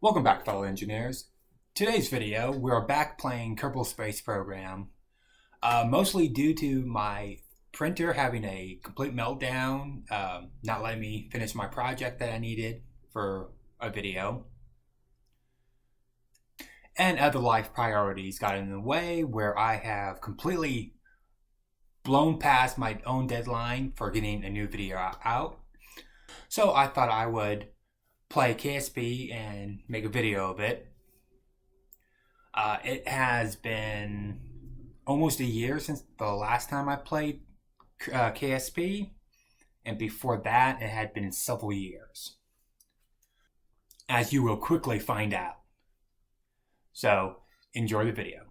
Welcome back, fellow engineers. Today's video, we're back playing Kerbal Space program, mostly due to my printer having a complete meltdown, not letting me finish my project that I needed for a video. And other life priorities got in the way where I have completely blown past my own deadline for getting a new video out. So I thought I would play KSB and make a video of it. It has been almost a year since the last time I played KSB, and before that it had been several years, as you will quickly find out. So enjoy the video.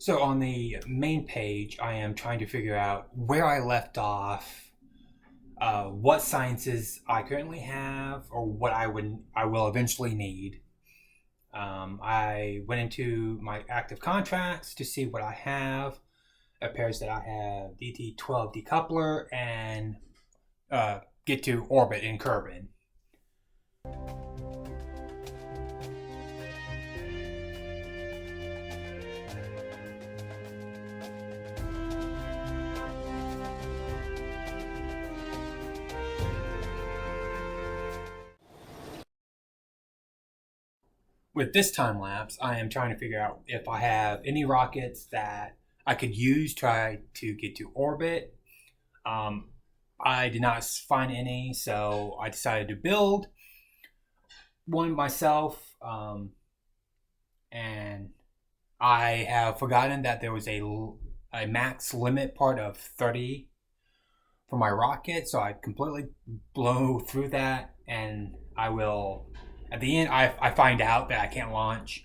So on the main page, I am trying to figure out where I left off, what sciences I currently have, or what I will eventually need. I went into my active contracts to see what I have. It appears that I have DT12 decoupler and get to orbit in Kerbal. With this time lapse, I am trying to figure out if I have any rockets that I could use try to get to orbit. I did not find any, so I decided to build one myself. And I have forgotten that there was a max limit part of 30 for my rocket, so I completely blow through that, and I will. At the end, I find out that I can't launch,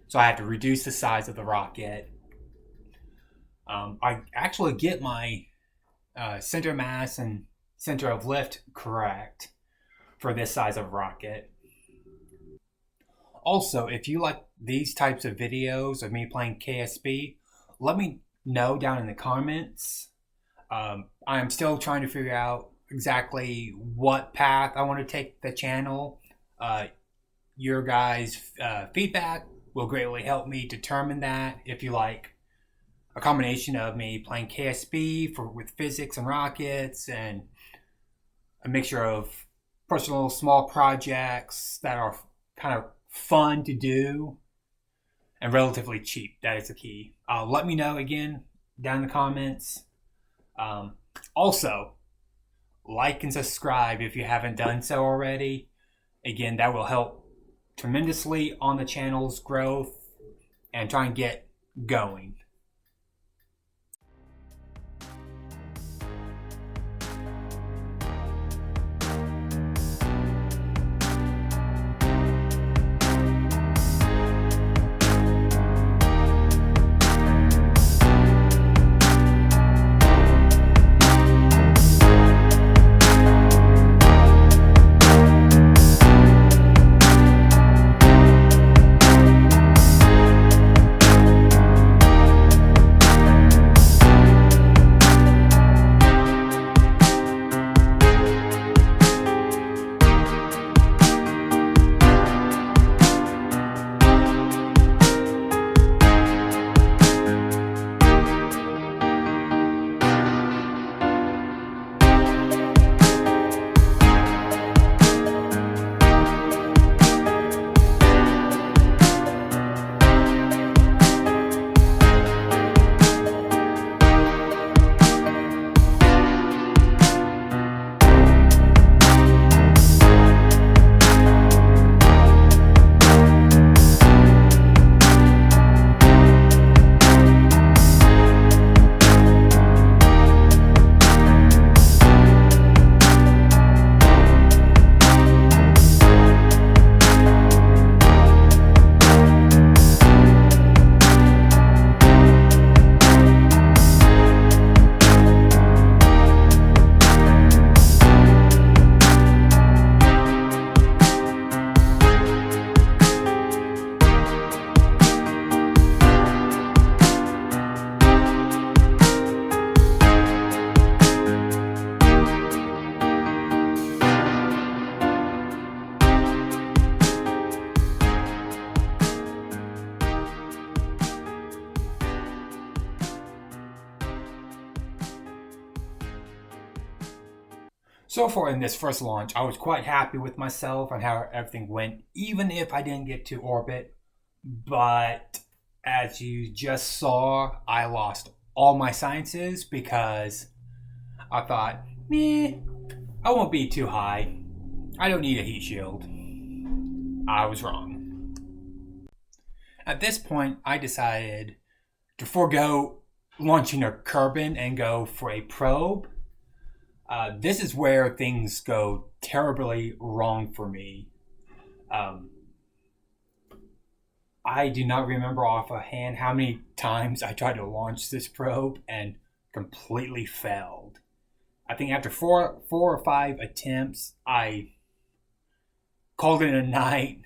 so I have to reduce the size of the rocket. I actually get my center of mass and center of lift correct for this size of rocket. Also, if you like these types of videos of me playing KSB, let me know down in the comments. I am still trying to figure out exactly what path I want to take the channel. Your guys' feedback will greatly help me determine that. If you like a combination of me playing KSB with physics and rockets, and a mixture of personal small projects that are kind of fun to do and relatively cheap, that is the key. Let me know again down in the comments. Also, like and subscribe if you haven't done so already. Again, that will help tremendously on the channel's growth and try and get going. So far in this first launch, I was quite happy with myself and how everything went, even if I didn't get to orbit. But as you just saw, I lost all my sciences because I thought, meh, I won't be too high. I don't need a heat shield. I was wrong. At this point, I decided to forego launching a Kerbal and go for a probe. This is where things go terribly wrong for me. I do not remember offhand how many times I tried to launch this probe and completely failed. I think after four or five attempts, I called it a night.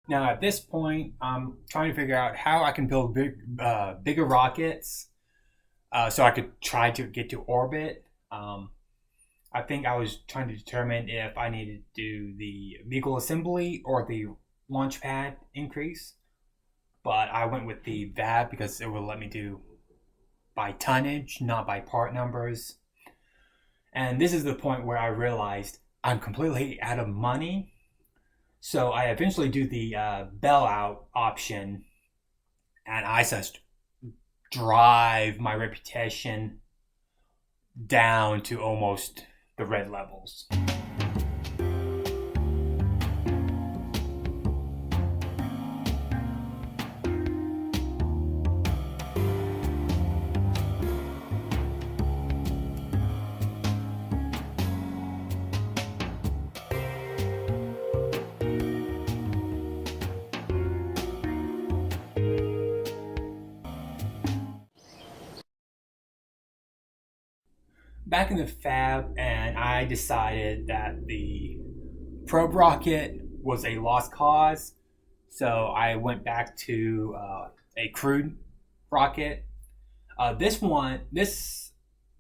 Now, at this point, I'm trying to figure out how I can build bigger rockets so I could try to get to orbit. I think I was trying to determine if I needed to do the vehicle assembly or the launch pad increase, but I went with the VAB because it would let me do by tonnage, not by part numbers. And this is the point where I realized I'm completely out of money. So I eventually do the bailout option, and I just drive my reputation down to almost the red levels. back in the fab, and I decided that the probe rocket was a lost cause. So I went back to a crude rocket. This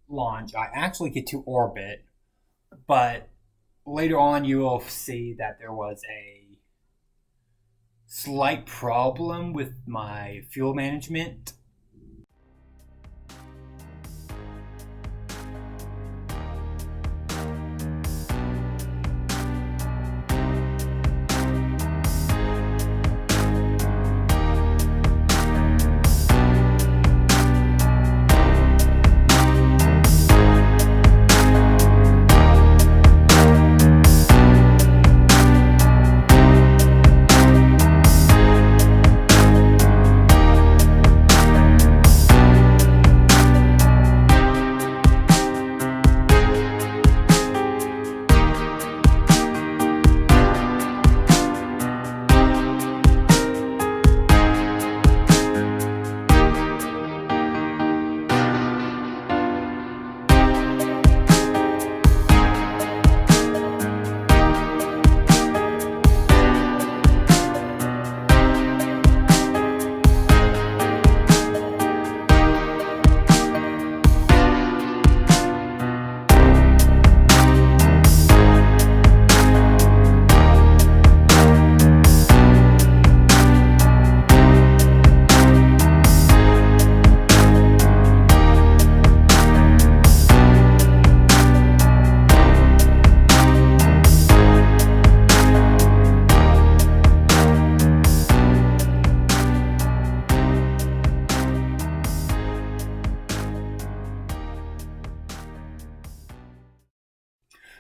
launch, I actually get to orbit, but later on you will see that there was a slight problem with my fuel management.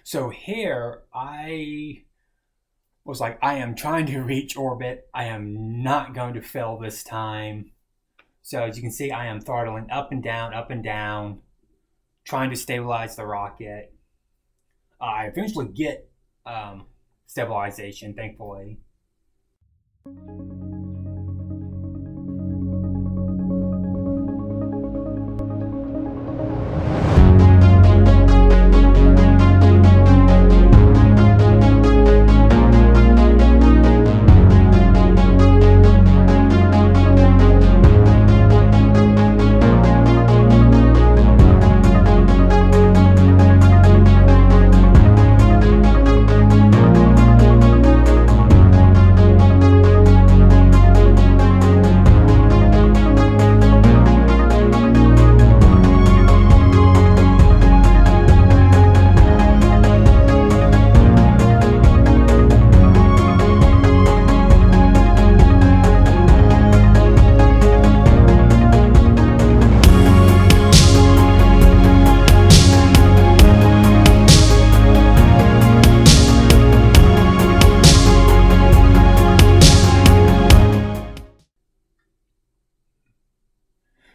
So here I was like, I am trying to reach orbit. I am not going to fail this time. So as you can see, I am throttling up and down, trying to stabilize the rocket. I eventually get stabilization, thankfully.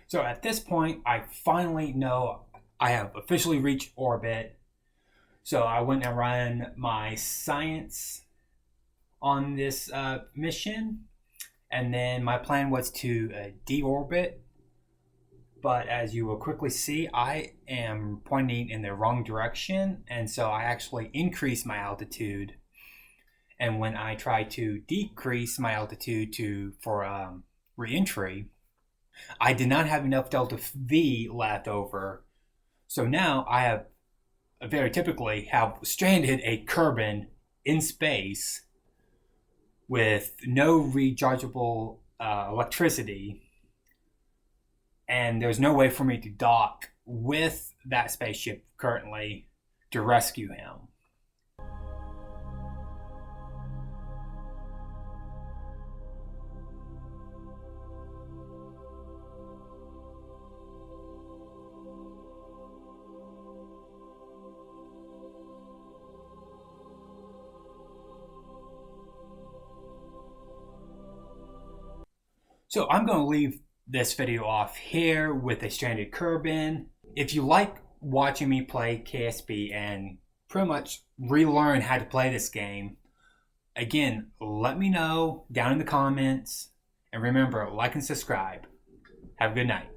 So at this point, I finally know I have officially reached orbit. So I went and ran my science on this mission, and then my plan was to deorbit. But as you will quickly see, I am pointing in the wrong direction, and so I actually increased my altitude. And when I try to decrease my altitude for re-entry, I did not have enough delta V left over. So now I have very typically have stranded a Kerbal in space with no rechargeable electricity, and there's no way for me to dock with that spaceship currently to rescue him. So I'm going to leave this video off here with a stranded Kerbal. If you like watching me play KSB and pretty much relearn how to play this game, again, let me know down in the comments. And remember, like and subscribe. Have a good night.